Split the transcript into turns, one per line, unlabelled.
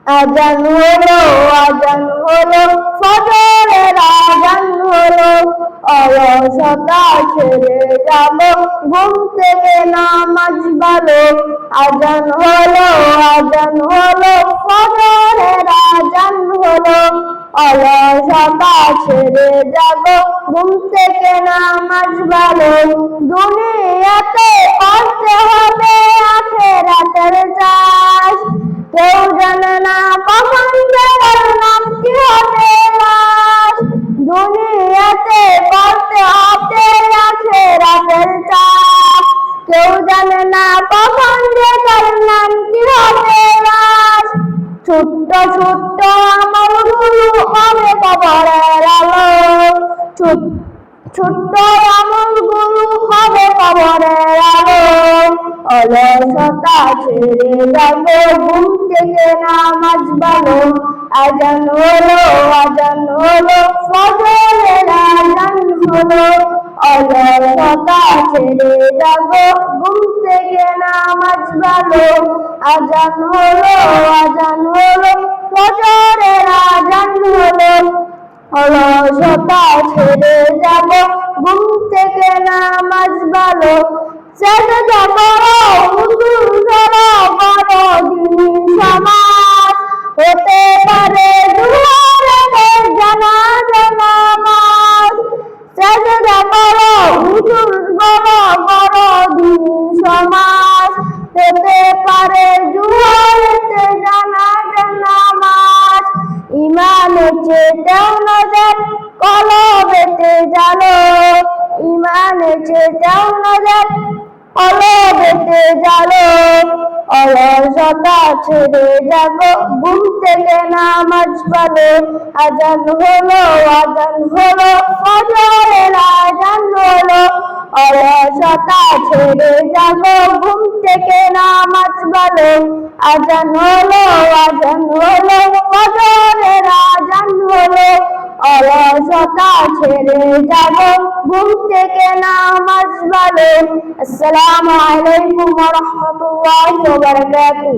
আজান হলো, আজান হলো, ফজরের আজান হলো, অলসতা ছেড়ে যাব ঘুম থেকে নামাজ ভালো। আজান হলো, আজান হলো, ফজরের আজান হলো, অলসতা ছেড়ে যাব ঘুম থেকে নামাজ ভালো। দুনিয়াতে করতে হবে আখিরাতের চাষ, কেউ জানে না কখন যার নাম কি হবে লাশ। দুনিয়াতে করতে হবে আখিরাতের চাষ, কেউ জানে না কখন যার নাম কি হবে লাশ। ছোট্ট ছোট্ট আমলগুলো হবে কবরের আলো, ছোট্ট আমলগুলো হবে কবরের আলো। অলসতা ছেড়ে যাব ঘুম থেকে নামাজ ভালো। আজান হলো, আজান হলো, ফজরের আজান হলো, অলসতা ছেড়ে যাব ঘুম থেকে নামাজ ভালো। আজান হলো, আজান হলো, ফজরের আজান হলো, অলসতা ছেড়ে যাব ঘুম থেকে নামাজ ভালো। সেজদা করো হুজুর যারা বড় দিনী সমাজ, হতে পারে জোহরের জানাজা নামাজ। সেজদা করো হুজুর বড় দিনী সমাজ, হতে পারে জোহরের জানাজা নামাজ। ইমানের চেতেও নজর কলবেতে জালো, ইমানের চেতেও নজর কলবেতে জালো। অলসতা ছেড়ে যাব ঘুম থেকে নামাজ ভালো। আজান হলো, আজান হলো, ফজরের আজান হলো, অলসতা ছেড়ে যাব ঘুম থেকে নামাজ ভালো। আজান হলো, আজান হলো, ফজরের আজান হলো, অলসতা ছেড়ে যাব ঘুম থেকে নামাজ ভালো। আসসালামু আলাইকুম ওয়া রাহমাতুল্লাহি ওয়া বারাকাতুহু।